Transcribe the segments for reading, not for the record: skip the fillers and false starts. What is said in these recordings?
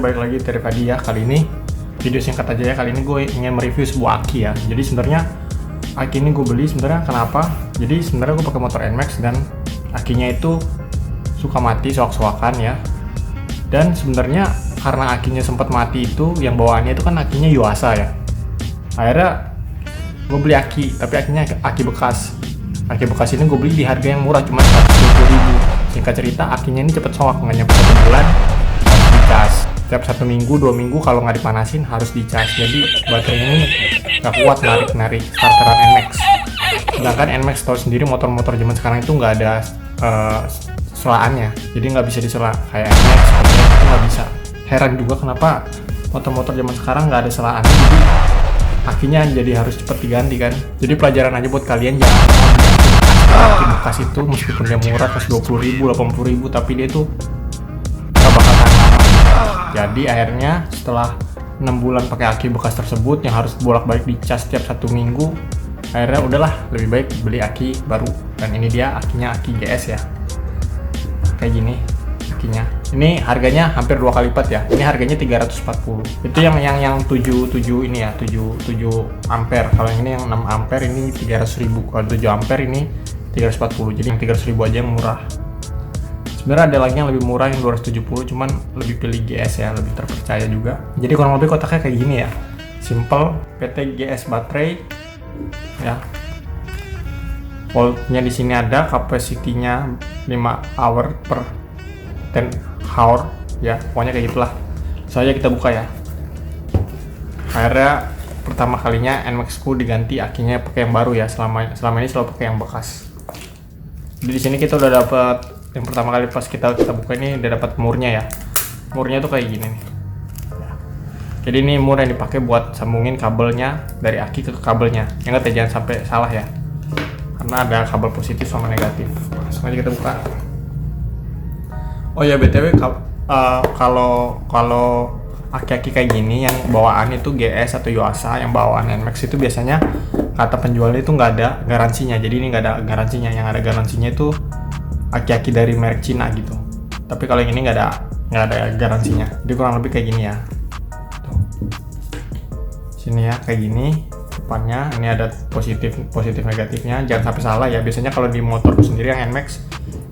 balik lagi dari tadi ya. Kali ini video singkat aja ya. Kali ini gue ingin mereview sebuah aki ya. Jadi sebenarnya aki ini gue beli sebenarnya kenapa? Jadi sebenarnya gue pakai motor NMAX dan akinya itu suka mati sewak-sewakan ya. Dan sebenarnya karena akinya sempat mati itu, yang bawaannya itu kan akinya Yuasa ya. Akhirnya gue beli aki, tapi akinya aki bekas. Aki bekas ini gue beli di harga yang murah, cuma 120.000. Singkat cerita, akinya ini cepet soak, nggak nyampe 1 bulan harus dicas. Setiap 1 minggu, 2 minggu kalau nggak dipanasin harus dicas. Jadi baterai ini nggak kuat narik starteran NMAX. Sedangkan NMAX tahu sendiri motor-motor zaman sekarang itu nggak ada selaannya, jadi nggak bisa disela kayak NMAX, itu nggak bisa. Heran juga kenapa motor-motor zaman sekarang nggak ada selaannya, jadi akinya jadi harus cepet diganti kan. Jadi pelajaran aja buat kalian, jangan aki bekas itu meskipun dia murah pas 20.000, 80.000, tapi dia tuh nggak bakal tahan lama. Jadi akhirnya setelah 6 bulan pakai aki bekas tersebut yang harus bolak-balik dicas setiap 1 minggu, akhirnya udahlah lebih baik beli aki baru. Dan ini dia akinya, aki GS ya, kayak gini akinya. Ini harganya hampir 2 kali lipat ya. Ini harganya 340. Itu yang 7 ini ya, 7 ampere. Kalau yang ini yang 6 ampere ini 300.000. Kalau 7 ampere ini 340. Jadi yang 300.000 aja yang murah. Sebenarnya ada lagi yang lebih murah yang 270, cuman lebih pilih GS ya, lebih terpercaya juga. Jadi kurang lebih kotaknya kayak gini ya. Simple, PT GS baterai ya. Voltnya di sini ada, kapasitinya 5 hour per 10 hour ya, pokoknya kayak gitulah. Soalnya kita buka ya. Akhirnya pertama kalinya NMAX ku diganti akinya pakai yang baru ya. Selama ini selalu pakai yang bekas. Jadi di sini kita udah dapat yang pertama kali pas kita buka ini udah dapat murnya ya. Murnya tuh kayak gini nih. Jadi ini mur yang dipakai buat sambungin kabelnya dari aki ke kabelnya. Ingat ya, jangan sampai salah ya. Karena ada kabel positif sama negatif. Langsung aja kita buka. Oh ya BTW, kalau aki-aki kayak gini yang bawaan itu GS atau Yuasa, yang bawaan NMAX itu biasanya kata penjualnya itu nggak ada garansinya. Jadi ini nggak ada garansinya. Yang ada garansinya itu aki-aki dari merek Cina gitu. Tapi kalau yang ini nggak ada garansinya. Jadi kurang lebih kayak gini ya. Tuh. Sini ya kayak gini. Depannya ini ada positif negatifnya. Jangan sampai salah ya. Biasanya kalau di motorku sendiri yang NMAX,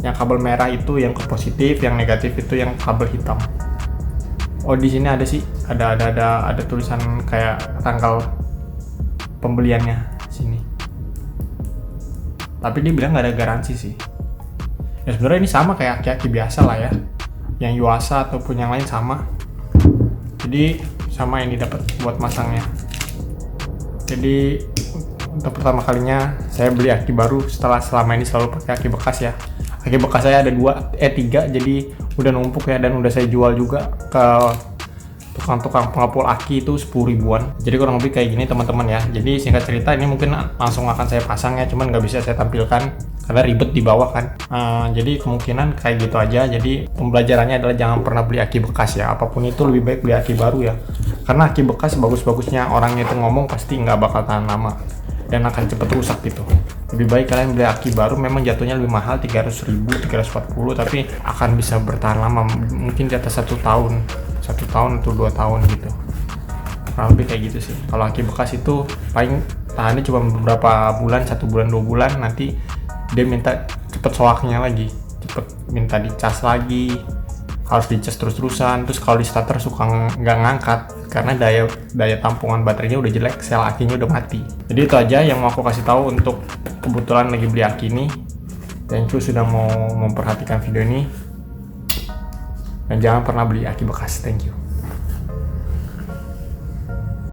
yang kabel merah itu yang ke positif, yang negatif itu yang kabel hitam. Oh di sini ada sih, ada tulisan kayak tanggal pembeliannya sini. Tapi dia bilang nggak ada garansi sih. Ya sebenarnya ini sama kayak aki-aki biasa lah ya, yang Yuasa ataupun yang lain sama. Jadi sama ini dapat buat masangnya. Jadi untuk pertama kalinya saya beli aki baru setelah selama ini selalu pakai aki bekas ya. Aki bekas saya ada 3, jadi udah numpuk ya, dan udah saya jual juga ke tukang-tukang pengepul aki itu 10 ribuan. Jadi kurang lebih kayak gini teman-teman ya. Jadi singkat cerita ini mungkin langsung akan saya pasang ya, cuman nggak bisa saya tampilkan karena ribet di bawah kan. Jadi kemungkinan kayak gitu aja. Jadi pembelajarannya adalah jangan pernah beli aki bekas ya. Apapun itu lebih baik beli aki baru ya. Karena aki bekas bagus-bagusnya orangnya itu ngomong pasti nggak bakal tahan lama dan akan cepet rusak gitu. Lebih baik kalian beli aki baru, memang jatuhnya lebih mahal 300.000, 340, tapi akan bisa bertahan lama, mungkin di atas 1 tahun atau 2 tahun gitu. Kurang lebih kayak gitu sih. Kalau aki bekas itu paling tahannya cuma beberapa bulan, 1 bulan 2 bulan, nanti dia minta cepet soaknya lagi, cepet minta dicas lagi, harus dicas terus-terusan. Terus kalau di starter suka nggak ngangkat karena daya tampungan baterainya udah jelek, sel akinya udah mati. Jadi itu aja yang mau aku kasih tahu untuk kebetulan lagi beli aki ini. Thank you sudah mau memperhatikan video ini, dan jangan pernah beli aki bekas. Thank you.